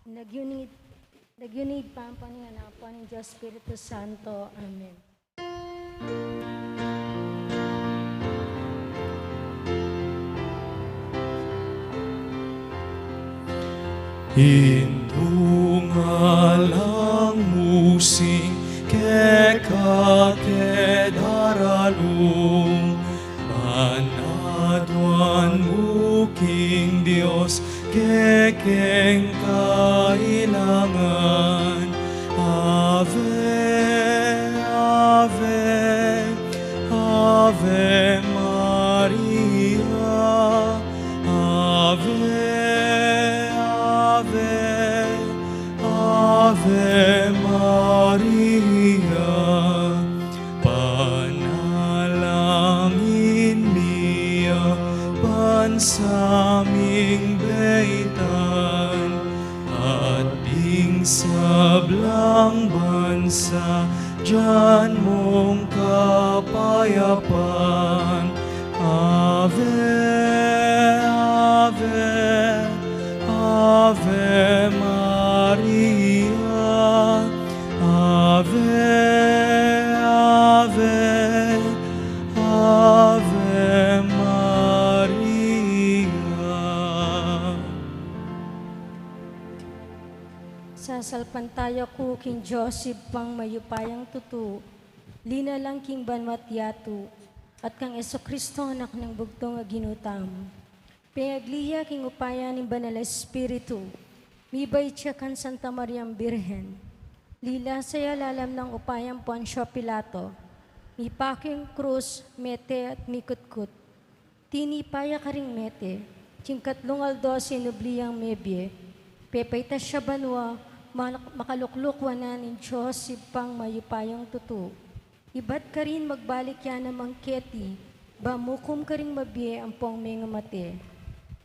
Nagyunid, nagyunid pampaningan ako ng Diyos Espiritu Santo. Amen. Indungalang musing kekakedaralung Manaduan muking Diyos kekeng kailangan Ave, Ave, Ave Maria Ave, Ave, Ave Maria Panalangin niya bansaming beitan at ding sablang bansa dyan mong kapayapan Ave, Ave, Ave Maria Ave, Ave, Ave Maria. Sasalpan tayo ko king Joseph pang mayupayang tutu, lina lang king banwat yatu, at kang Eso Kristo anak ng bugtong aginutam. Pingagliya king upaya ni Banal Espiritu, mibay siya kan Santa Mariam Birhen. Lila saya lalam ng upayang Poncio Pilato, mipaking krus, mete at mikutkut. Tinipaya ka ring mete, tingkatlong aldo sinubliyang mebye, pepayta siya banwa, makaluklukwa na ni Diyos pang mayupayang tutu. Iba't ka rin magbalik yan ng mangketi, bamukom ka rin mabye ang pong mga mate.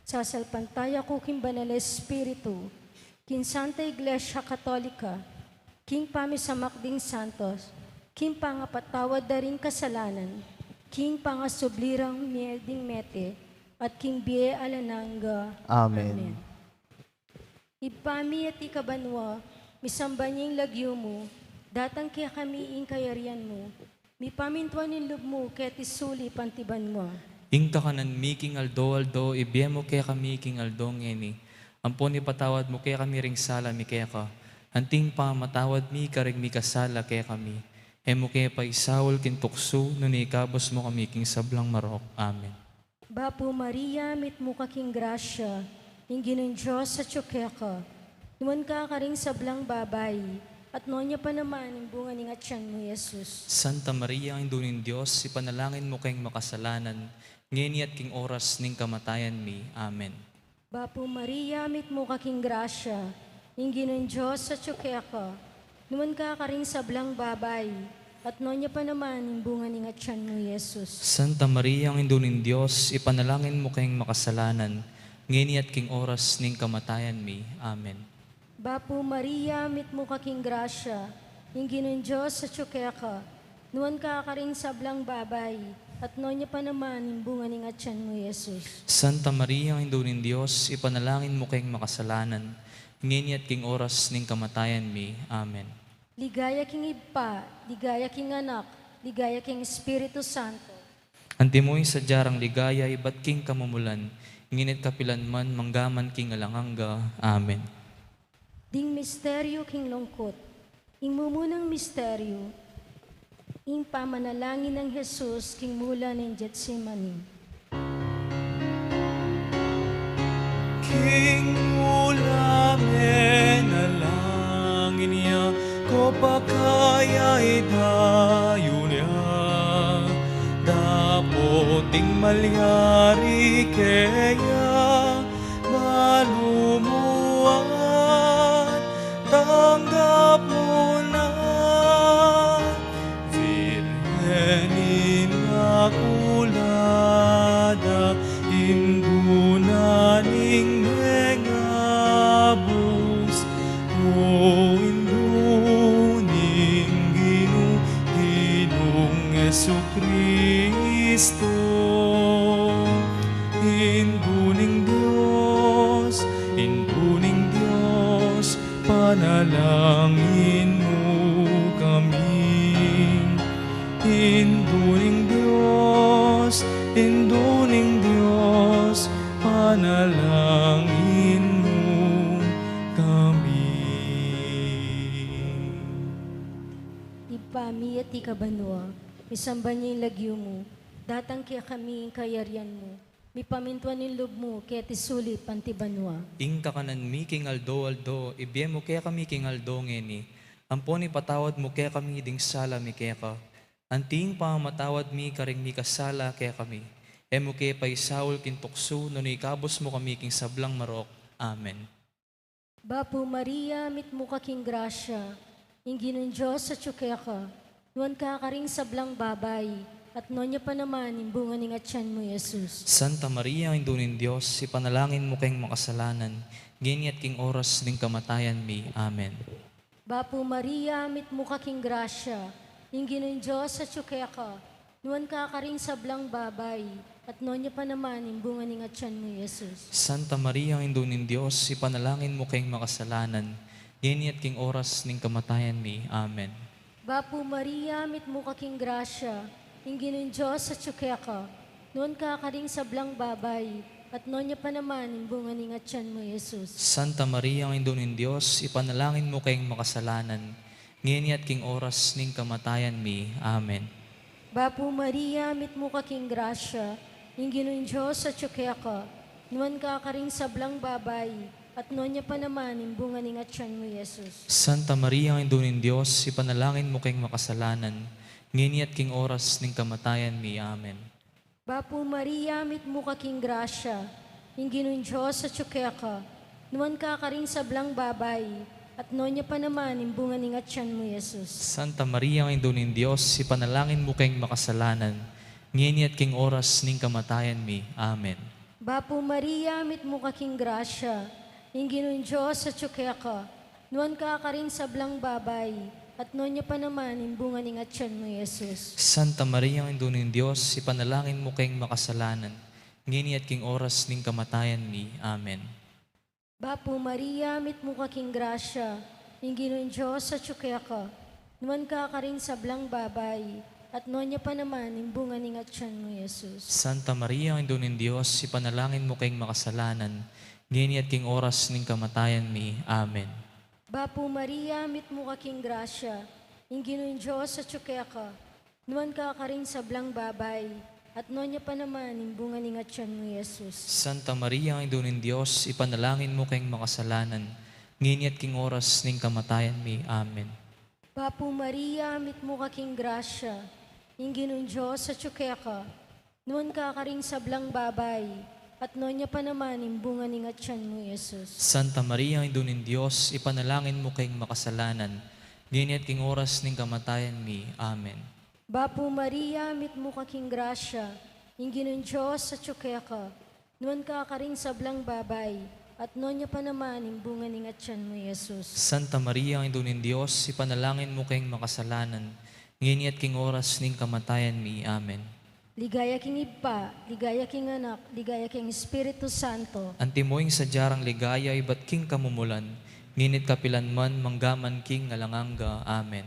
Sasalpantaya ko king Banal Espiritu, king Santa Iglesia Katolika, king pamisamakding santos, king pangapatawad da rin kasalanan, king pangasublirang mieding mete, at king biye alananga. Amen. Ipami at ikabanwa, misambanying lagyo mo, datang kaya kami ing kayarian mo, mipamintuan ng loob mo kaya tisuli pantiban mo. Ingka kanan miking aldo, ibiyem mo kaya kami king aldo ngeni. Ampon ipatawad mo kaya kami ring sala mi kaya ka. Anting pa matawad mi karing mi kasala kaya kami. Emo kaya pa isawol kin tukso, nun ikabos mo kami king sablang marok. Amen. Bapo Maria, mit mo kaking grasya, ing ginong Diyos sa tsukeka. Numan ka karing sablang babay, at nonya pa naman ang bunga ni Atyan mo, Jesus. Santa Maria, ang indunin Diyos, ipanalangin mo kayong makasalanan, ngeni at king oras ning kamatayan mi. Amen. Bapo Maria, mit mo kaking grasya, ing ginong Diyos sa tsukeka. Numan ka karing sablang babay, at nonya pa naman ang bunga ni Atyan mo, Jesus. Santa Maria, ang indunin Diyos, ipanalangin mo kayong makasalanan, ngeni at king oras ning kamatayan mi. Amen. Bapo Maria, mit mo kaking grasya, ing ginong Diyos sa tsukeka. Numan ka karing sablang babay, at nonya pa naman ang bunga ni Atyan mo, Jesus. Santa Maria, ang indunin Diyos, ipanalangin mo kayong makasalanan, ngeni at king oras ning kamatayan mi. Amen. Ligaya king Ipa, ligaya king anak, ligaya king Espiritu Santo. Antimoy sa jarang ligaya, ibat king kamumulan, nginit kapilan man, manggaman king alanganga. Amen. Ding misteryo king lungkot, ing mumunang misteryo, ing pamanalangin ng Jesus king mula ng Getsemani. King ulamen alangin niya, ko pakaya itayo niya, dapoting malyari kaya malumuan. Tanggap mo na, Virgen Immaculada, indunaning mengabus, o induning Ginong Jesucristo, induning Diyos, panalangin mo kami. Induning Diyos, panalangin mo kami. Ipami at ikabanwa, misamba niya yung lagyo mo, datang kaya kami yung kayarian mo, mi pamintuan yung loob mo, kaya tisuli pantibanwa. Ingka kanan mi king aldo, ibiyem mo kaya kami king aldo ngeni. Amponi patawad mo kaya kami ding sala mi kaya ka. Anting pa matawad mi karing mi kasala kaya kami. Emo kaya pa'y Saul kintukso, no ikabos mo kami king sablang marok. Amen. Bapo Maria, mit mo kaking grasya, ingginon Diyos sa tsukya ka, nuan ka karing sablang babay, at nonya pa naman imbungan ng atyan mo, Jesus. Santa Maria, indunin Diyos, ipanalangin mo kayong makasalanan, gini at king oras ning kamatayan mi. Amen. Bapo Maria, mit mo kaking grasya, ingginon Diyos sa tsukya ka, nuan ka karing sablang babay, at nonya pa naman imbungan ng atyan mo, Jesus. Santa Maria, indunin Diyos, ipanalangin mo kayong makasalanan, gini at king oras ning kamatayan mi. Amen. Bapo Maria, mit mo kaking grasya, ingginon Diyos sa tsukya ka, noon ka karing sablang babay, at nonya pa naman imbungan ng atyan mo, Jesus. Santa Maria, indunin Diyos, ipanalangin mo kayong makasalanan, ngini at king oras ning kamatayan mi. Amen. Bapo Maria, mit mo kaking grasya, ingginon Diyos sa tsukya ka, noon ka karing sablang babay, at nonya pa naman imbungan ng atyan mo, Jesus. Santa Maria, indunin Diyos, ipanalangin mo kayong makasalanan, ngini at king oras ning kamatayan mi. Amen. Bapo Maria, mit mo kaking grasya, ingginon Diyos sa tsukya ka, noon ka karing sablang babay, at nonya pa naman imbungan ng atyan mo, Jesus. Santa Maria, indunin Diyos, ipanalangin mo kayong makasalanan, ngini at king oras ning kamatayan mi. Amen. Bapo Maria, mit mo kaking grasya, ingginon Diyos sa tsukya ka, noon ka karing sablang babay, at nonya pa naman imbungan ng atyan mo, Jesus. Santa Maria, indunin Diyos, ipanalangin mo kayong makasalanan, ngini at king oras ning kamatayan mi. Amen. Bapo Maria, mit mo kaking grasya, ingginon Diyos sa tsukya ka, noon ka karing sablang babay, at nonya pa naman imbungan ng atyan mo, Jesus. Santa Maria, indunin Diyos, ipanalangin mo kayong makasalanan, ngini at king oras ning kamatayan mi. Amen. Bapo Maria, mit mo kaking grasya, ingginon Diyos sa tsukya ka, noon ka karing sablang babay, at nonya pa naman imbungan ng atyan mo, Jesus. Santa Maria, indunin Diyos, ipanalangin mo kayong makasalanan, ngini at king oras ning kamatayan mi. Amen. Bapo Maria, mit mo kaking grasya, ingginon Diyos sa tsukya ka, noon ka karing sablang babay, at nonya pa naman imbungan ng atyan mo, Jesus. Santa Maria, indunin Diyos, ipanalangin mo kayong makasalanan, ngini at king oras ning kamatayan mi. Amen. Bapo Maria, mit mo kaking grasya, ingginon Diyos sa tsukya ka, noon ka karing sablang babay, at nonya pa naman imbungan ng atyan mo, Jesus. Santa Maria, indunin Diyos, ipanalangin mo kayong makasalanan, ngini at king oras ning kamatayan mi. Amen. Ligaya king Ipa, ligaya king Anak, ligaya king Espiritu Santo. Antimoing sadyarang ligaya, iba't king kamumulan, nginit kapilanman, manggaman king ngalanganga. Amen.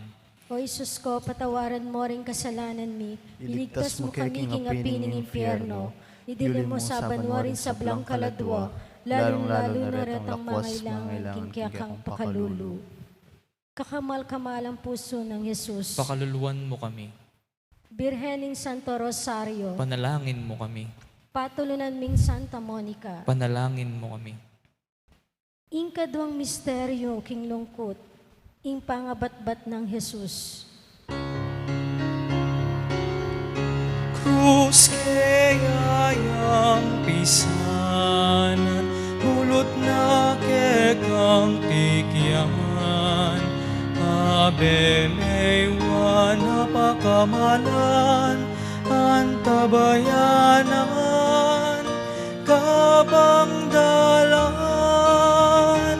O Isus ko, patawaran mo rin kasalanan mi, iligtas mo kami king api ng impyerno, idili mo sa banwa rin sa blang kaladwa, lalong-lalo na retang mangailangan king kiyakang pakalulu. Kakamal-kamalang puso ng Jesus. Pakaluluwan mo kami, Birhening Santo Rosario, panalangin mo kami, patulunan ming Santa Monica, panalangin mo kami. Ingkadwang misteryo king lungkot, ing pangabatbat ng Jesus. Krus kayang pisanan, hulot na kekang tikyan, abe maywan napakamalan, antabayanan, kabang dalan,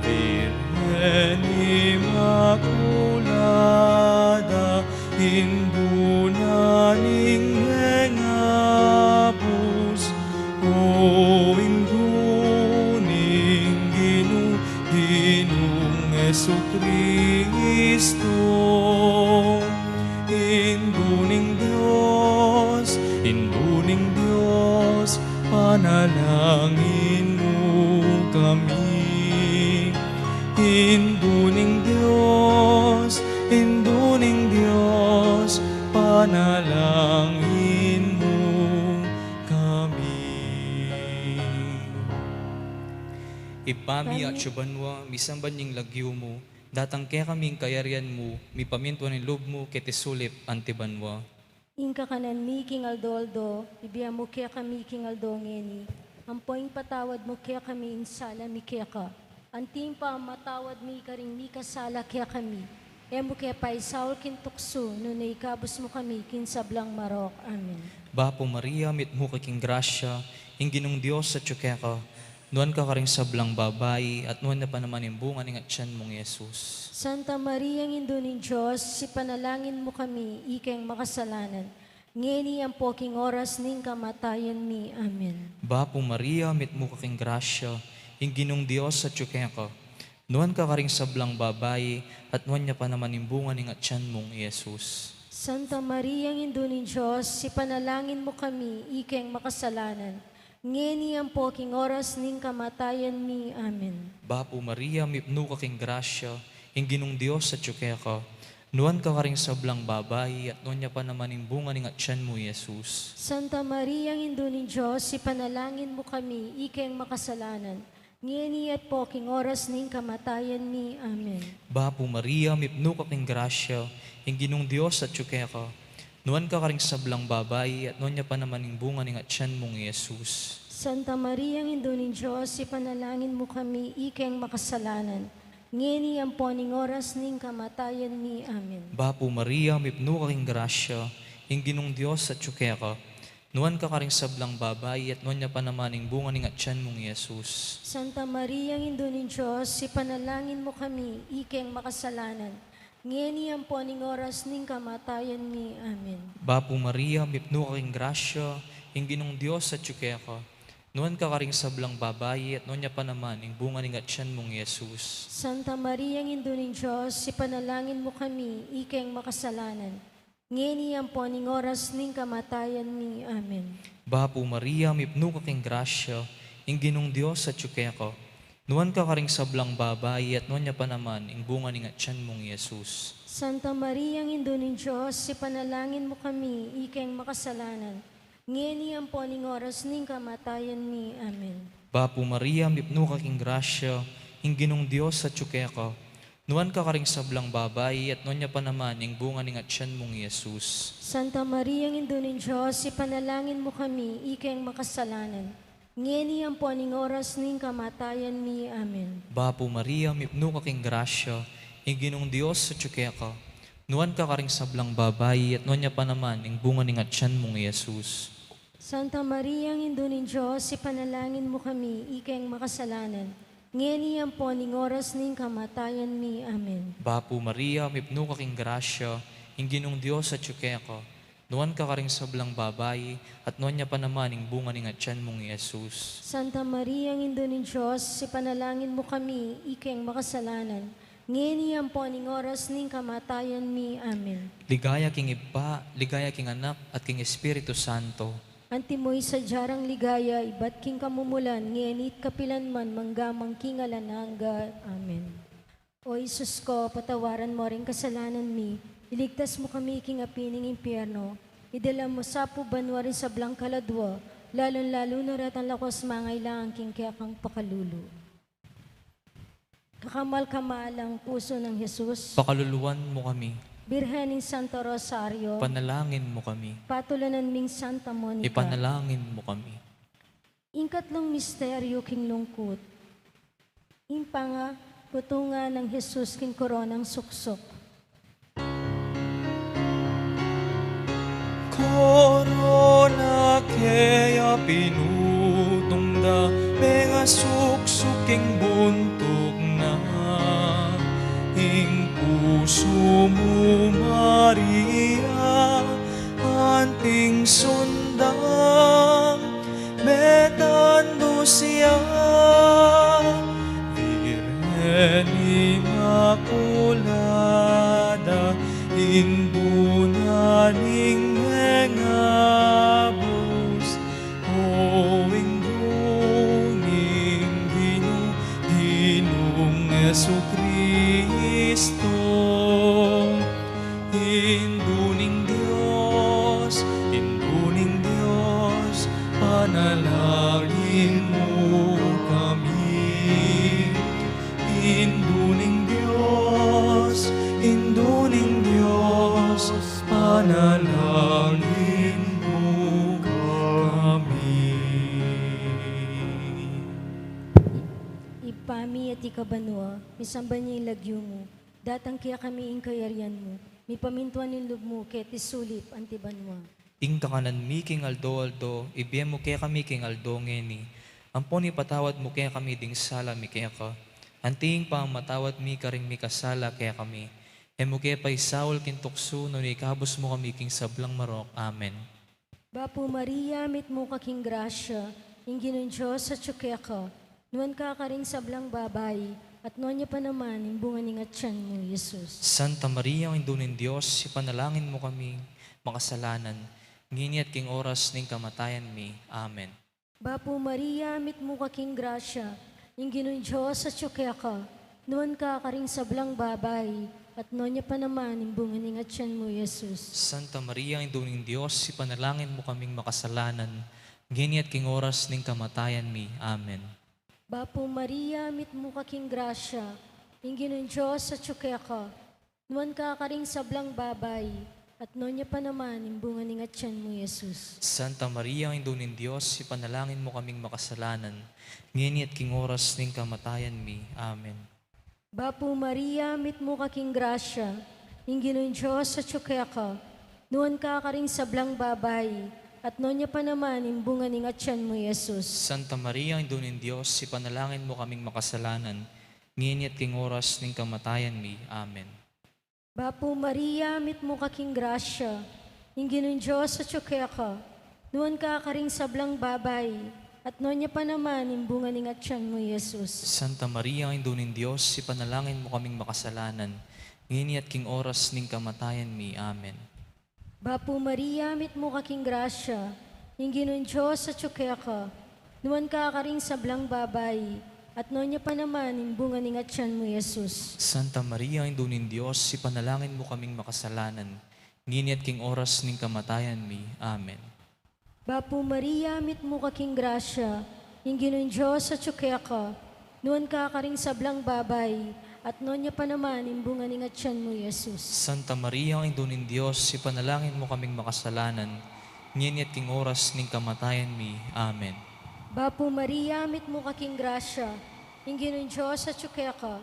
Virgen Immaculada, indunaning ngengabus, o induning ginung panalangin mo kami. Induning Diyos, panalangin mo kami. Ipami at subanwa, misamban ning lagyo mo, datang kaya kaming kayarian mo, mipaminto ng loob mo, kitisulip antibanwa. Inka kanan mi king aldo, ibiya mo kaya kami king aldo ngeni. Ampoing patawad mo kaya kami insala mi kaya ka. Anting pa matawad mi karing mi kasala kaya kami. Emo kaya pa isaul kin tukso, no naikabos mo kami kin sablang marok. Amen. Bapo Maria, mit mo kaking grasya, ingginong Diyos sa tsukya ka, nuan ka karing sablang babae, at nuan na pa naman yung bunga ng atyan mong Yesus. Santa Maria, ng Indo ng Diyos, si panalangin mo kami, ikeng makasalanan. Ngeni ang poking oras ning kamatayan mi. Amen. Bapo Maria, mit mo kaking grasya, ingginong Diyos sa tsukya ka, nuan ka karing sablang babae, at nuan niya pa naman yung bunga ng atyan mong Yesus. Santa Maria, ng Indo ng Diyos, si panalangin mo kami, ikeng makasalanan. Ngeni ang poking oras ning kamatayan mi. Amen. Bapo Maria, mit mo kaking grasya, ingginong Diyos sa tsukya ka, nuan ka karing sablang babae, at nuan niya pa naman yung bunga ng atyan mo, Yesus. Santa Maria, ng Indo ng Diyos, si panalangin mo kami, ikeng makasalanan. Ngeni at poking oras ning kamatayan mi. Amen. Bapo Maria, mipno ka king grasya, ingginong Diyos at tsukya ka, nuan ka karing sablang babae, at nuan niya pa naman yung bunga ng atyan mong Yesus. Santa Maria, ng Indo ng Diyos, si panalangin mo kami, ikeng makasalanan. Ngeni ang poning oras ning kamatayan mi. Amen. Bapo Maria, mipno ka king grasya, ingginong Diyos at tsukya ka, nuan ka karing sablang babae, at nuan niya pa naman yung bunga ng atyan mong Yesus. Santa Maria, ng Indo ng Diyos, si panalangin mo kami, ikeng makasalanan. Ngeni ang poning oras ning kamatayan mi. Amen. Bapo Maria, mipno ka king grasya, ingginong Diyos at tsukya ka, nuan ka karing sablang babae, at nuan niya pa naman yung bunga ng atyan mong Yesus. Santa Maria, ng Indo ng Diyos, si panalangin mo kami, ikeng makasalanan. Ngeni ang poning oras ning kamatayan mi. Amen. Bapo Maria, mipno ka king grasya, ingginong Diyos at tsukya ka, nuan ka karing sablang babae, at nuan niya pa naman yung bunga ng atyan mong Yesus. Santa Maria, ng Indo ng Diyos, si panalangin mo kami, ikeng makasalanan. Ngeni ang poning oras ning kamatayan mi. Amen. Bapo Maria, mipno ka king grasya, ingginong Diyos at tsukya ka, nuan ka karing sablang babae, at nuan niya pa naman yung bunga ng atyan mong Yesus. Santa Maria, ng Indo ng Diyos, si panalangin mo kami, ikeng makasalanan. Ngeni ang poning oras ning kamatayan mi. Amen. Bapo Maria, mipno ka king grasya, ingginong Diyos at tsukya ka, nuan ka karing sablang babae, at nuan niya pa naman yung bunga ng atyan mong Yesus. Santa Maria, ng Indo ng Diyos, si panalangin mo kami, ikeng makasalanan. Ngeni ang poning oras ning kamatayan mi. Amen. Bapo Maria, mipno ka king grasya, ingginong Diyos at tsukya ka, nuan ka karing sablang babae, at nuan niya pa naman yung bunga ng atyan mong Yesus. Santa Maria, ng Indo ng Diyos, si panalangin mo kami, ikeng makasalanan. Ngeni ang poning oras ning kamatayan mi. Amen. Ligaya king Iba, ligaya king Anak, at king Espiritu Santo. Antimoy sa jarang ligaya, ibat king kamumulan, ngenit kapilan man, manggamang king alanangga. Amen. O Isus ko, patawaran mo rin kasalanan mi, iligtas mo kami king apining impyerno, idala mo sa pubanwari sa blangkaladwa, lalong-lalo na ratang lakos mangailangan king kaya kang pakalulu. Kakamal-kamalang puso ng Jesus, Pakaluluwan mo kami, Birhening Santo Rosario, panalangin mo kami, patulanan ming Santa Monica, ipanalangin mo kami. Ingkatlong misteryo king lungkot. Impanga kutunga ng Jesus king koronang suksok. Corona kaya pinutungda, mga suksuking buntok na, ing puso mo Maria, anting sundang, metando siya, Virgen Immaculada, indunaning mengabus, o Jesucristo. Induning Diyos, panalangin mo kami. Induning Diyos, panalangin mo kami. Ipami at ikabanwa, misamba niya ilagyo mo, datang kaya kami ingkayaryan mo, mi pamintuan nilog mo, ket isulip antibanwa. Ing kakanan mi king aldo, ibiyem mo kaya kami king aldo ngeni. Ampon ipatawad mo kaya kami ding sala mi kaya ka. Anting pa ang matawad mi karing mi kasala kaya kami. Emo kaya pa isawol kin tukso no ni kabos mo kami king sablang marok. Amen. Bapo Maria, mit mo kaking grasya, ingginon Diyos sa tsukya ka, nuan ka karing sablang babay, at nuan niya pa naman, imbungan ng atyan mo, Jesus. Santa Maria, ang indunin Diyos, ipanalangin mo kami makasalanan. Ngini at king oras ning kamatayan mi. Amen. Bapo Maria, mit mo kaking grasya, ingginon Diyos sa tsukya ka, nuan ka karing sablang babay, at nuan niya pa naman, imbungan ng atyan mo, Jesus. Santa Maria, ang indunin Diyos, ipanalangin mo kaming makasalanan. Ngini at king oras ning kamatayan mi. Amen. Bapo Maria, mit mo kaking grasya, ingginon Diyos sa tsukya ka, nuan ka karing sablang babay, at nuan niya pa naman, imbungan ng atyan mo, Jesus. Santa Maria, ang indunin Diyos, ipanalangin mo kaming makasalanan. Ngini at king oras ning kamatayan mi. Amen. Bapo Maria, mit mo kaking grasya, ingginon Diyos sa tsukya ka, nuan ka karing sablang babay, at nuan niya pa naman, imbungan ng atyan mo, Jesus. Santa Maria, ang indunin Diyos, ipanalangin mo kaming makasalanan. Ngini at king oras ning kamatayan mi. Amen. Bapo Maria, mit mo kaking grasya, ingginon Diyos sa tsukya ka, nuan ka karing sablang babay, at nuan niya pa naman, imbungan ng atyan mo, Jesus. Santa Maria, ang indunin Diyos, ipanalangin mo kaming makasalanan. Ngini at king oras ning kamatayan mi. Amen. Bapo Maria, mit mo kaking grasya, ingginon Diyos sa tsukya ka, nuan ka karing sablang babay, at nuan niya pa naman, imbungan ng atyan mo, Jesus. Santa Maria, ang indunin Diyos, ipanalangin mo kaming makasalanan. Ngini at king oras ning kamatayan mi. Amen. Bapo Maria, mit mo kaking grasya, ingginon Diyos sa tsukya ka, nuan ka karing sablang babay, at nuan niya pa naman, imbungan ng atyan mo, Jesus. Santa Maria, ang indunin Diyos, ipanalangin mo kaming makasalanan. Ngini at king oras ning kamatayan mi. Amen. Bapo Maria, mit mo kaking grasya, ingginon Diyos sa tsukya ka,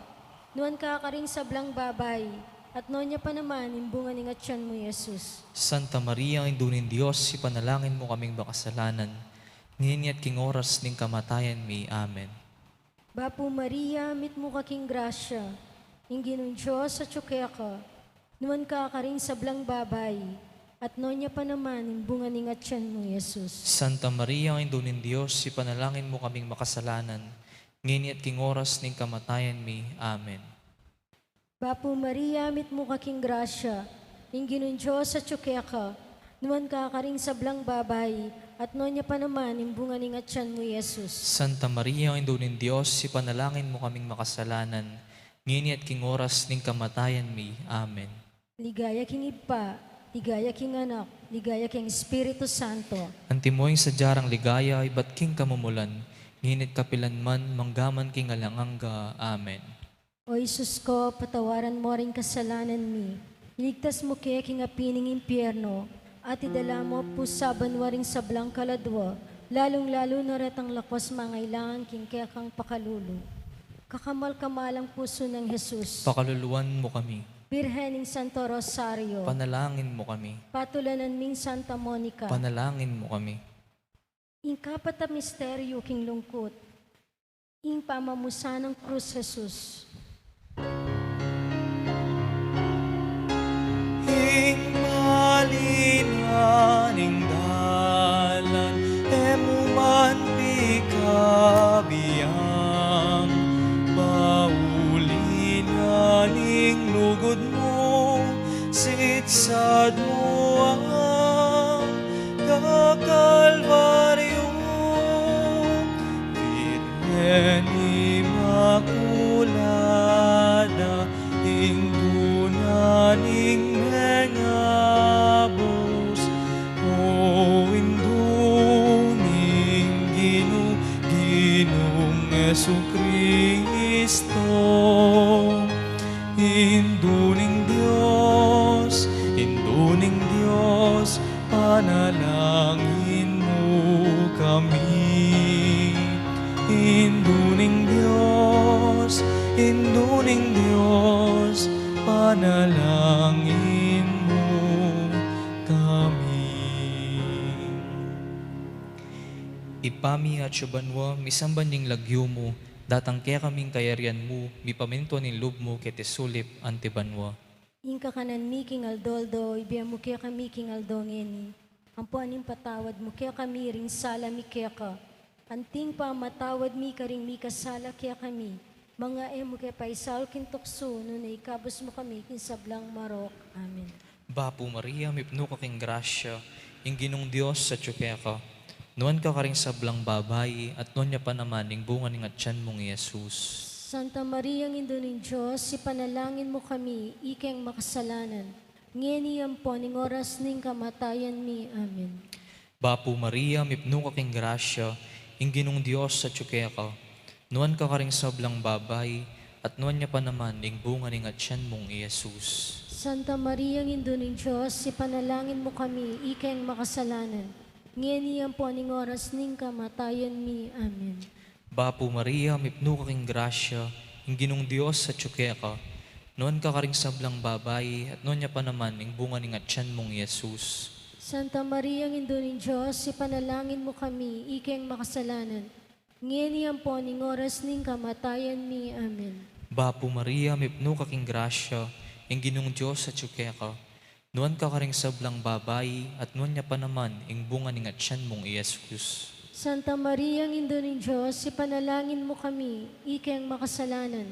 nuan ka karing sablang babay, at nuan niya pa naman, imbungan ng atyan mo, Jesus. Santa Maria, ang indunin Diyos, ipanalangin mo kaming makasalanan. Ngini at king oras ning kamatayan mi. Amen. Bapo Maria, mit mo kaking grasya, ingginon Diyos sa tsukya ka, nuan ka karing sablang babay, at nuan niya pa naman, imbungan ng atyan mo, Jesus. Santa Maria, ang indunin Diyos, ipanalangin mo kaming makasalanan. Ngini at king oras ning kamatayan mi. Amen. Bapo Maria, mit mo kaking grasya, ingginon Diyos sa tsukya ka, nuan ka karing sablang babay, at nuan niya pa naman, imbungan ng atyan mo, Jesus. Santa Maria, ang indunin Diyos, ipanalangin mo kaming makasalanan. Ngini at king oras ning kamatayan mi. Amen. Ligaya king Ipa, ligaya king Anak, ligaya king Espiritu Santo. Antimoing sa jarang ligaya, iba't king kamumulan. Nginit kapilan man, manggaman king alanganga. Amen. O Isus ko, patawaran mo rin kasalanan mi. Iligtas mo kaya king apining impyerno, at idala mo po saban waring sablang kaladwa, lalong-lalo na retang lakwas mangailangan king kaya kang pakalulo. Kakamal-kamalang puso ng Jesus, Pakaluluwan mo kami. Birhening Santo Rosario, Panalangin mo kami. patulanan ming Santa Monica, Panalangin mo kami. ingkapat a misteryo king lungkot, ing pamamusa ng krus Jesus. Malinaning dalan, emuman pikabiyang, paulinaning lugod mo, sitsad mo ang kakalbaryo. Virgen Immaculada, Jesu Kristo. Induning Diyos, panalangin mo kami. Induning Diyos, panalangin mo kami. Ipami at syubanwa, misamban ning lagyo mo, datang kaya kaming kayarian mo, mipaminto ning lub mo, ketesulip antibanwa. Ingka kanan mi king aldoldo, ibiya mo kaya kami king aldongeni. Ampuan ning patawad mo kaya kami ring sala mi kaya ka. Anting pa matawad mi ka ring mi kasala kaya kami. Mga mo kaya paisal kin tukso, no ikabos mo kami kin sablang marok. Amen. Bapo Maria, mipno ka king grasya, ing ginong Diyos sa tsukya ka. Nuan ka karing sablang babay, at nuan niya pa naman ing bunga ning atyan mong Jesus. Santa Maria, ang Indo ng Diyos, ipanalangin mo kami, ikeng makasalanan. Ngayon po, ning oras ning kamatayan mi. Amen. Bapo Maria, mipno ka king grasya, ing ginong Diyos sa tsukya ka. Nuan ka karing sablang babay, at nuan niya pa naman ing bunga ning atyan mong Jesus. Santa Maria, ang Indo ng Diyos, ipanalangin mo kami, ikeng makasalanan. Ngayon po, ning oras ning kamatayan mi. Amen. Bapo Maria, mipno ka king grasya, ing ginong Diyos sa tsukya ka. Nuan ka karing sablang babay, at nuan niya pa naman ing bunga ning atyan mong Jesus. Santa Maria, ang Indo ng Diyos, ipanalangin mo kami, ikeng makasalanan. Ngayon po, ning oras ning kamatayan mi. Amen. Bapo Maria, mipno ka king grasya, ing ginong Diyos sa tsukya ka. Nuan ka karing sablang babay, at nuan niya pa naman ing bunga ning atyan mong Jesus. Santa Maria, ang Indo ng Diyos, ipanalangin mo kami, ikeng makasalanan.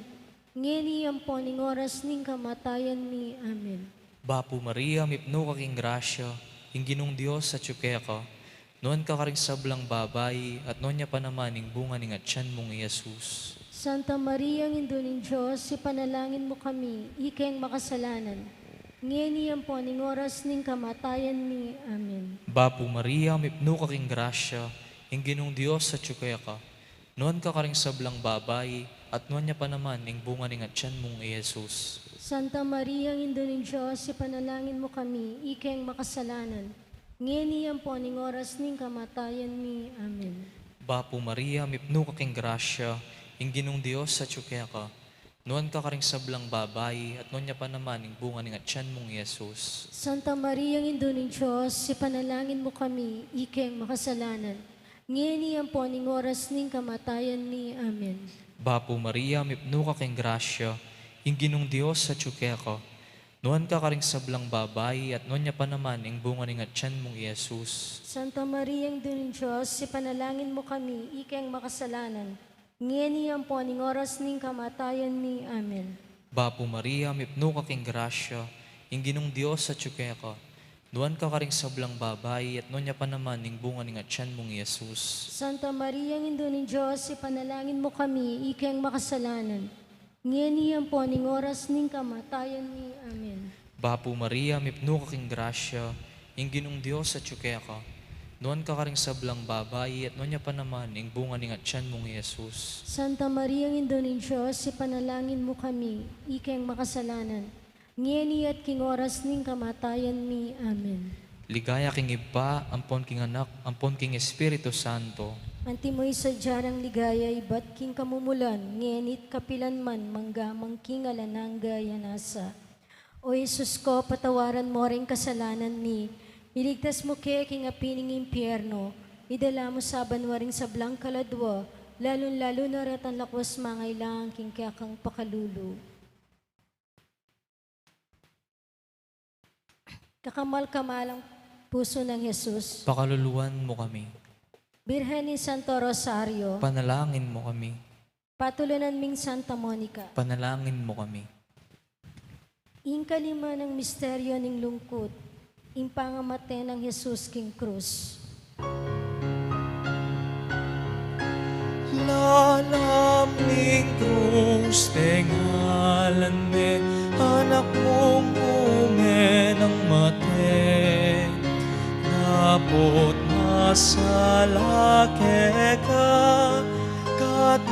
Ngayon po, ning oras ning kamatayan mi. Amen. Bapo Maria, mipno ka king grasya, ing ginong Diyos sa tsukya ka. Nuan ka karing sablang babay, at nuan niya pa naman ing bunga ning atyan mong Jesus. Santa Maria, ang Indo ng Diyos, ipanalangin mo kami, ikeng makasalanan. Ngayon po, ning oras ning kamatayan mi. Amen. Bapo Maria, mipno ka king grasya, ing ginong Diyos sa tsukya ka. Nuan ka karing sablang babay, at nuan niya pa naman ing bunga ning atyan mong Jesus. Santa Maria, ang Indo ng Diyos, ipanalangin mo kami, ikeng makasalanan. Ngayon po, ning oras ning kamatayan mi. Amen. Bapo Maria, mipno ka king grasya, ing ginong Diyos sa tsukya ka. Nuan ka karing sablang babay, at nuan niya pa naman ing bunga ning atyan mong Jesus. Santa Maria, ang Indo ng Diyos, ipanalangin mo kami, ikeng makasalanan. Ngayon po, ning oras ning kamatayan mi. Amen. Bapo Maria, mipno ka king grasya, ing ginong Diyos sa tsukya ka. Nuan ka karing sablang babay, at nuan niya pa naman ing bunga ning atyan mong Jesus. Santa Maria, ang Ina ng Diyos, ipanalangin mo kami, ikeng makasalanan. Ngayon po, ning oras ning kamatayan mi. Amen. Bapo Maria, mipno ka king grasya, ing ginong Diyos sa tsukya ka. Nuan ka karing sablang babay, at nuan niya pa naman ing bunga ning atyan mong Jesus. Santa Maria, ang Ina ng Diyos, ipanalangin mo kami, ikeng makasalanan. Ngayon po, ning oras ning kamatayan mi. Amen. Bapo Maria, mipno ka king grasya, ing ginong Diyos sa tsukya ka. Nuan ka karing sablang babay, at nuan niya pa naman ing bunga ning atyan mong Jesus. Santa Maria, ang Ina ng Diyos, ipanalangin mo kami, ikeng makasalanan. Ngayon at king oras ning kamatayan mi. Amen. Ligaya king iba, ampon king anak, ampon king Espiritu Santo. Antimoy sa diyarang ligaya, ibat king kamumulan, ngenit kapilan man, manggamang king alanang gaya nasa. O Jesus ko, patawaran mo rin kasalanan mi. Iligtas mo kaya king apining impyerno. Idala mo sa banwaring sablang kaladwa, lalong-lalo na ratan lakwas mangailangan king kakang pakalulu. Kakamal-kamalang puso ng Jesus. Pakaluluan mo kami. Birhen ni Santo Rosario. Panalangin mo kami. Patulunan ming Santa Monica. Panalangin mo kami. Ingkalima ng misteryo ng lungkot. Impangamate ng Jesus king krus. Lalaming krus, tengalan me, anak mong ng mate. Napot masalake ka, kat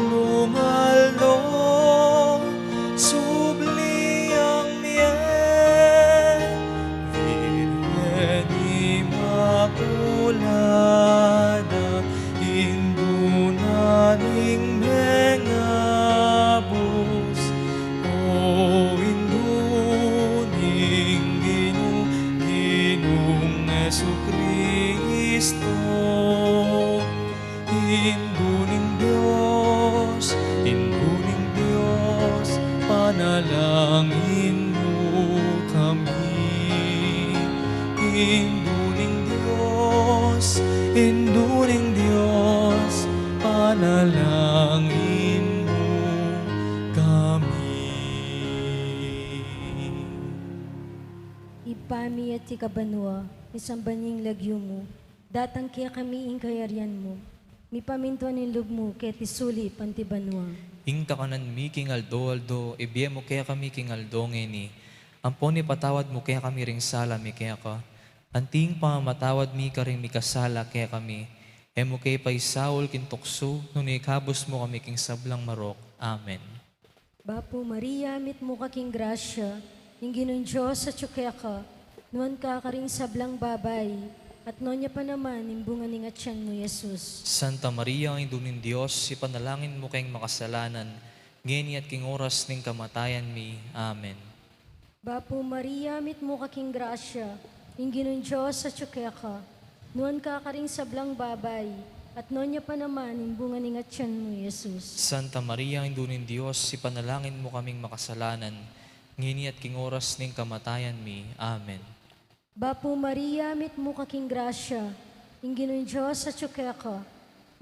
Jesucristo. Induling Diyos, panalangin mo kami. Induling Diyos, panalangin mo kami. Ipami at ikabanwa, isang banying lagyo mo, datang kaya kami ingkayaryan mo. Mi pamintuan in loob mo, kaya tisuli pantibanwa. Ing takanan mi king aldo, ibiye mo kaya kami king aldo ngeni. Ampon patawad mo kaya kami ring sala mi kaya ka. Anting pamamatawad mi ka ring mi kasala kaya kami. Emo kay paisaul kin tukso, nung ikabos mo kami king sablang marok. Amen. Bapo Maria, mit mo kaking grasya, yung ginong Diyos sa tsukya ka, nuan ka karing sablang babay, at nonya pa naman, imbungan ning atyan mo, Jesus. Santa Maria, ang indunin Diyos, ipanalangin mo kayong makasalanan, ngeni at king oras ning kamatayan mi. Amen. Bapo Maria, mit mo kaking grasya, yung ginong Diyos sa tsukya ka, nuan ka karing sablang babay, at nonya pa naman, imbungan ning atyan mo, Jesus. Santa Maria, ang indunin Diyos, ipanalangin mo kaming makasalanan, ngeni at king oras ning kamatayan mi. Amen. Bapo Maria, mit mo kaking grasya, yung ginong Diyos sa tsukya ka,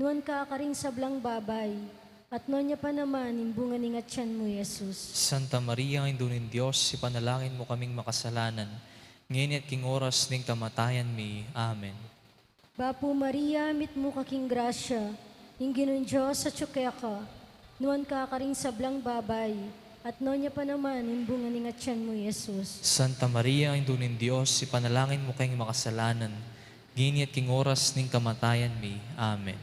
nuan ka karing sablang babay, at nonya pa naman, imbungan ning atyan mo, Jesus. Santa Maria, ang indunin Diyos, ipanalangin mo kaming makasalanan, ngeni at king oras ning kamatayan mi. Amen. Bapo Maria, mit mo kaking grasya, yung ginong Diyos sa tsukya ka, nuan ka karing sablang babay, at nonya pa naman, imbungan ning atyan mo, Jesus. Santa Maria, ang indunin Diyos, ipanalangin mo kayong makasalanan, ngeni at king oras ning kamatayan mi. Amen.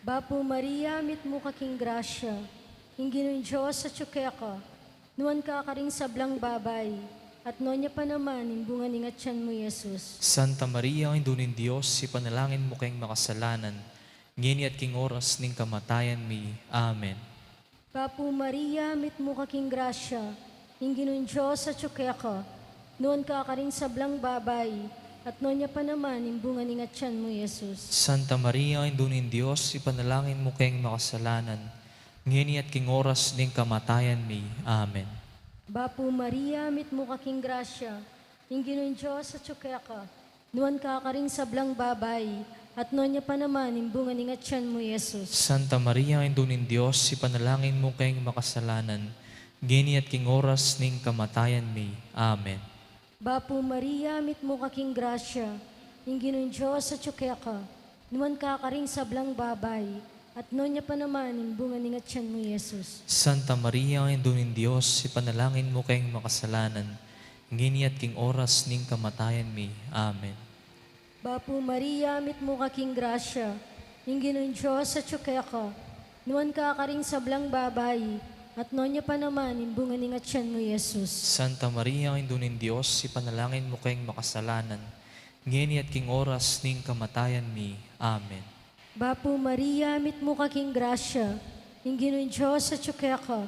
Bapo Maria, mit mo kaking grasya, yung ginong Diyos sa tsukya ka, nuan ka karing sablang babay, at nonya pa naman, imbungan ning atyan mo, Jesus. Santa Maria, ang indunin Diyos, ipanalangin mo kayong makasalanan, ngeni at king oras ning kamatayan mi. Amen. Bapo Maria, mit mo kaking grasya, yung ginong Diyos sa tsukya ka, nuan ka karing sablang babay, at nonya pa naman, imbungan ning atyan mo, Jesus. Santa Maria, ang indunin Diyos, ipanalangin mo kayong makasalanan, ngeni at king oras ning kamatayan mi. Amen. Bapo Maria, mit mo kaking grasya, yung ginong Diyos sa tsukya ka, nuan ka karing sablang babay, at nonya pa naman, imbungan ning atyan mo, Jesus. Santa Maria, ang indunin Diyos, ipanalangin mo kayong makasalanan, ngeni at king oras ning kamatayan mi. Amen. Bapo Maria, mit mo kaking grasya, yung ginong Diyos sa tsukya ka, nuan ka karing sablang babay, at nonya pa naman, imbungan ning atyan mo, Jesus. Santa Maria, ang indunin Diyos, ipanalangin mo kayong makasalanan, ngeni at king oras ning kamatayan mi. Amen. Bapo Maria, mit mo kaking grasya, yung ginong Diyos sa tsukya ka, nuan ka karing sablang babay, at nonya pa naman, imbungan ning atyan mo, Jesus. Santa Maria, ang indunin Diyos, ipanalangin mo kayong makasalanan, ngeni at king oras ning kamatayan mi. Amen. Bapo Maria, mit mo kaking grasya, yung ginong Diyos sa tsukya ka,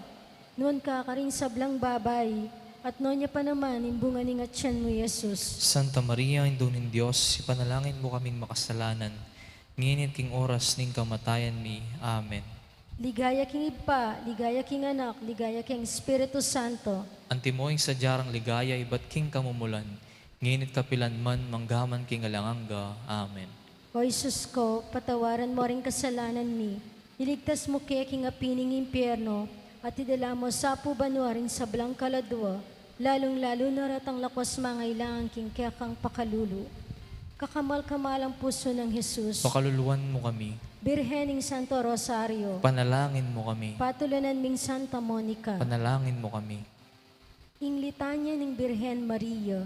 nuan ka karing sablang babay, at nonya pa naman, imbungan ning atyan mo, Jesus. Santa Maria, ang indunin Diyos, ipanalangin mo kaming makasalanan, ngeni at king oras ning kamatayan mi. Amen. Ligaya king Ipa, ligaya king Anak, ligaya king Espiritu Santo. Antimoing sa jarang ligaya, ibat king kamumulan, nginit kapilan man, manggaman king alanganga. Amen. O Jesus ko, patawaran mo rin kasalanan mi. Iligtas mo kaya king apining impyerno, at idala mo sa pubanwa rin sa blang kaladwa, lalong-lalo na ratang lakwas mga ilangang king kaya kang pakalulu. Kakamal-kamal ang puso ng Jesus. Pakaluluwan mo kami, Birhening Santo Rosario, panalangin mo kami, patulanan ming Santa Monica, panalangin mo kami. ing litanya ning Birhen Maria,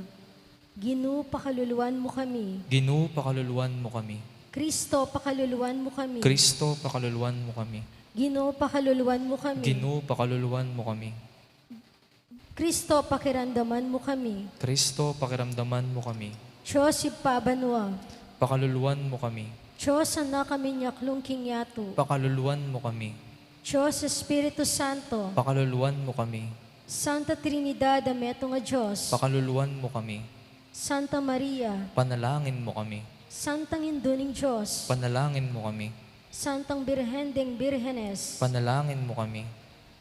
Ginoo pakaluluwan mo kami. Ginoo, pakaluluwan mo kami. Kristo pakaluluwan mo kami. Kristo, pakaluluwan mo kami. Ginoo pakaluluwan mo kami. Ginoo, pakaluluwan mo kami. Kristo pakiramdaman mo kami. Kristo, pakiramdaman mo kami. Diyos ipabanwa. Pakaluluwan mo kami. Diyos na kami nyaklong kinyato. Pakaluluwan mo kami. Diyos Espiritu Santo. Pakaluluwan mo kami. Santa Trinidad ameto nga Diyos. Pakaluluwan mo kami. Santa Maria, Panalangin mo kami. Santang Induning Diyos, Panalangin mo kami. Santang Birhen deng Birhenes, Panalangin mo kami.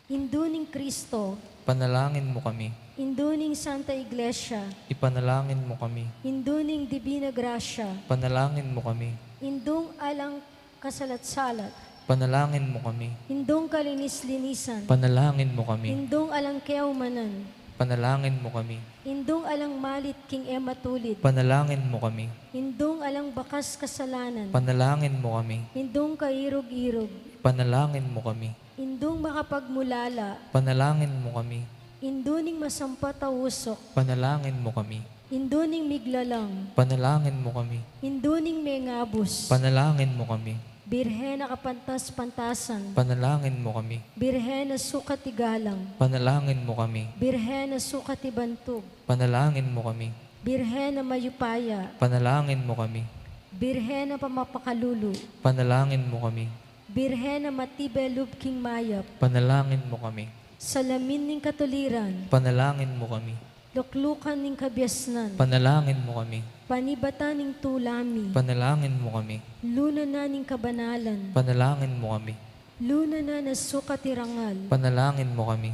Induning Kristo, Panalangin mo kami. Induning Santa Iglesia, Ipanalangin mo kami. Induning Divina Gracia, Panalangin mo kami. Indung alang kasalat-salat, Panalangin mo kami. Indung kalinis-linisan, Panalangin mo kami. Indung alang kayaumanan, Panalangin mo kami. Indung alang malit king ema tulid, Panalangin mo kami. Indung alang bakas kasalanan, Panalangin mo kami. Indung kairog-irog, Panalangin mo kami. Indung makapagmulala, Panalangin mo kami. Induning masampat a usok, Panalangin mo kami. Induning miglalang, Panalangin mo kami. Induning mengabus, Panalangin mo kami. Birhen na kapantas-pantasan, Panalangin mo kami. Birhen na sukat igalang, Panalangin mo kami. Birhen na sukat ibantog, Panalangin mo kami. Birhen na mayupaya, Panalangin mo kami. Birhen na pamapakalulu, Panalangin mo kami. Birhen na matibelub king mayap, Panalangin mo kami. salamin ning katuliran, Panalangin mo kami. luklukan ning kabyasnan, Panalangin mo kami. panibata ning tulami, Panalangin mo kami. luna na ning kabanalan, Panalangin mo kami. luna na na sukat irangal, Panalangin mo kami.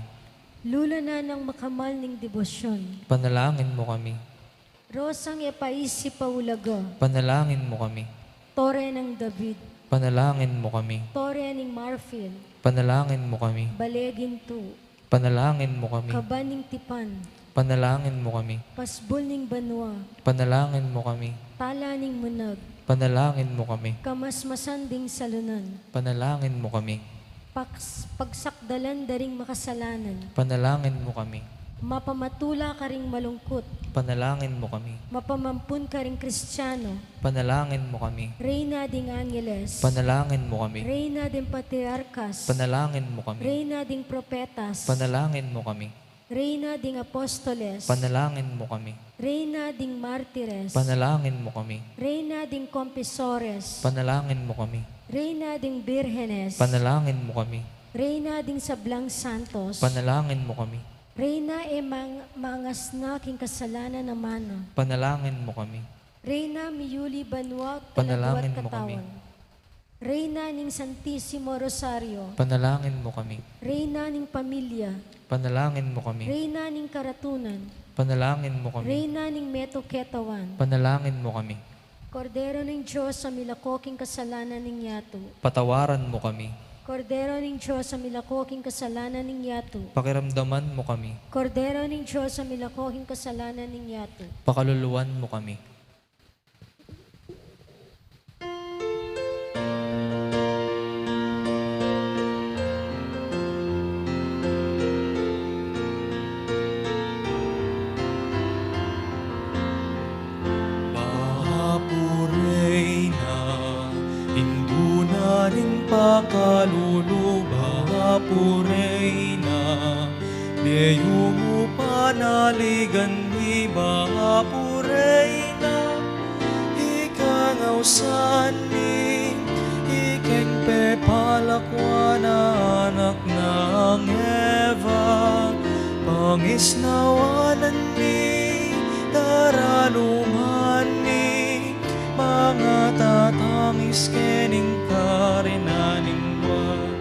luna na ng makamal ning debosyon, Panalangin mo kami. rosang epaisi paulaga, Panalangin mo kami. tore ng David, Panalangin mo kami. tore ning Marfil, Panalangin mo kami. balegin tu, Panalangin mo kami. kabaning tipan, Panalangin mo kami. pasbol ning banwa, Panalangin mo kami. tala ning munag, Panalangin mo kami. kamasmasan ding salunan, Panalangin mo kami. pagsakdalan daring makasalanan, Panalangin mo kami. mapamatula ka ring malungkot, Panalangin mo kami. mapamampun ka ring Kristiyano, Panalangin mo kami. Reyna ding Angeles, Panalangin mo kami. Reyna ding Patriarkas, Panalangin mo kami. Reyna ding Propetas, Panalangin mo kami. Reyna ding Apostoles, Panalangin mo kami. Reyna ding Martires, Panalangin mo kami. Reyna ding Confesores, Panalangin mo kami. Reyna ding Birhenes, Panalangin mo kami. Reyna ding Sablang Santos, Panalangin mo kami. Reyna mangas na king kasalanan naman, Panalangin mo kami. Reyna miyuli banwa Panalangin kalagwat mo kami. katawan, Reyna ning Santissimo Rosario, Panalangin mo kami. Reyna ning Pamilya, Panalangin mo kami. Reyna ning Karatunan, Panalangin mo kami. Reyna ning Meto Ketawan, Panalangin mo kami. Kordero ning Diyos sa milakoking kasalanan ning yato, Patawaran mo kami. Kordero ning Diyos sa milakoking kasalanan ning yato, Pakiramdaman mo kami. Kordero ning Diyos sa milakoking kasalanan ning yato, Pakaluluwan mo kami. Bahapureyna, induna ring pakalulu. Bahapureyna, deyumu panaligan ni Bahapureyna. Ikangausan ni ikeng pepalakwan na anak ng Eva. Pangisnawanan ni daralungan ni mga tatangis kening karinaning buwan.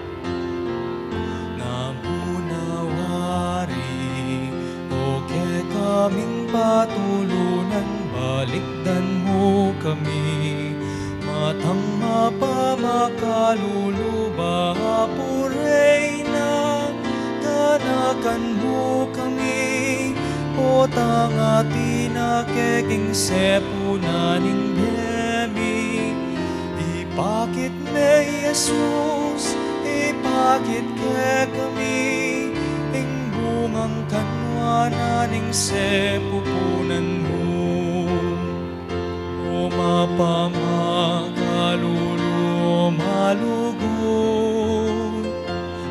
Namunawari o ke kaming patulunan, balikdan mo kami. Matang mapamakalulu, Bahapureyna, tanakan mo kami. O tangati na keking sepunaning demi. Ipakit me Jesus, ipakit ke kami. Ing bungang kanwananing sepupunan mo. O mapamakalulu, malugod,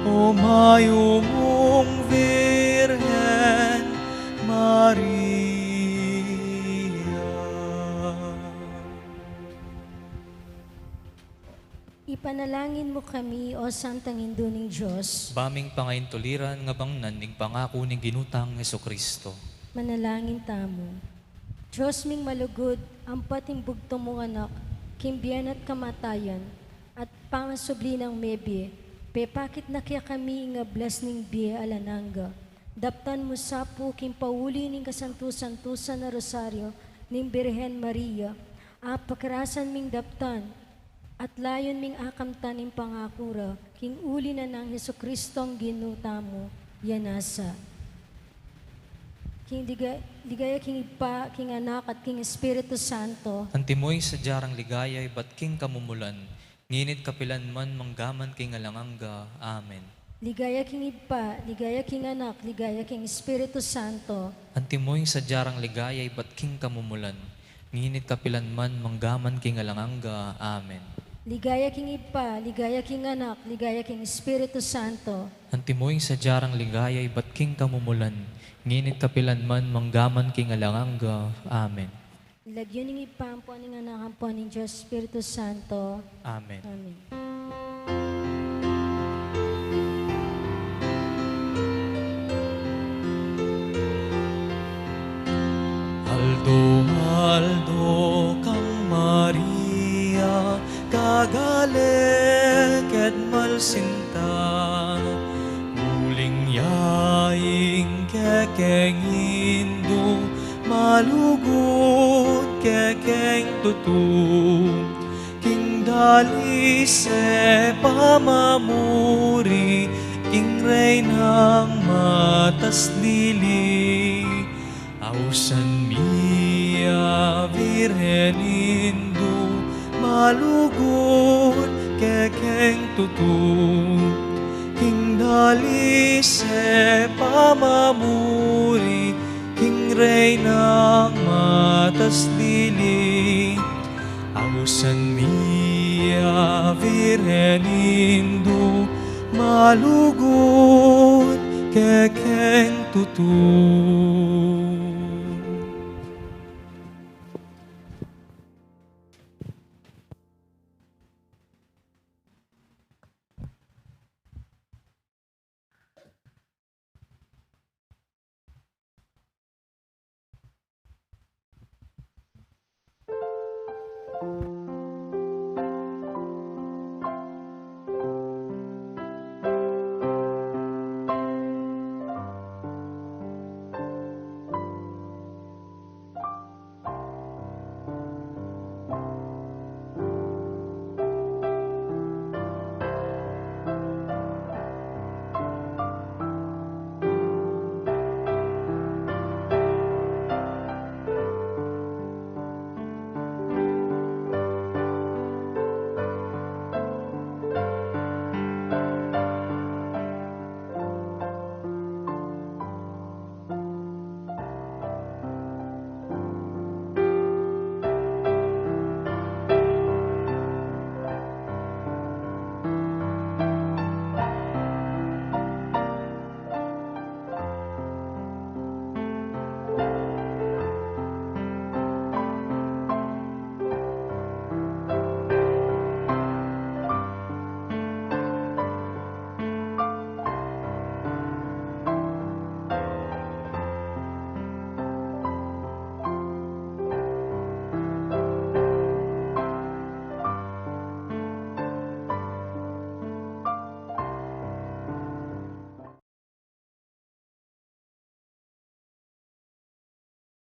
o mayumong Virgen Maria. Ipanalangin mo kami, O Santang Induning Diyos, Baming pangayin tuliran nga bang nanig pangako ning ginutang Heso Kristo. manalangin tamo. Diyos ming malugod, ang pating bugto mong anak, kimbiyan at kamatayan, at pangasubli ng mebe, pepakit na kaya kami ingablas ning biya alananga. Daptan mo sapo kim pauli ning kasantusan-tusan na rosaryo ning Birhen Maria, apakarasan ming daptan, at layon ming akamtan ning pangakura, king uli na ng Heso Kristong ginutamo, yanasa. King ligaya king Ipa, king Anak, at king Espiritu Santo. Antimoy sa jarang ligayay, bat king kamumulan, nginit kapilan man manggaman king alanganga. Amen. Ligaya king Ipa, ligaya king Anak, ligaya king Espiritu Santo. Antimoy sa jarang ligayay, bat king kamumulan, nginit kapilan man manggaman king alanganga. Amen. Ligaya king Ipa, ligaya king Anak, ligaya king Espiritu Santo. Antimoy sa jarang ligayay, bat king kamumulan, nginit kapilan man manggaman king alanganga. Amen. Ilagyo ning Ipa, ang po ning Anak, ang po ning Diyos, Espiritu Santo. Amen. Amen. Aldo, aldo kang Maria, kagalek et malsinta, muling yaing kekeng Hindu, malugod kekeng tutu, king dali se pamamuri, king reynang matas dili. Ausan mia Virgen Hindu, malugod kekeng tutu, king dali se pamamuri, king reynang matas dili. Ausan mia Virgen Hindu, malugod kekeng tutu.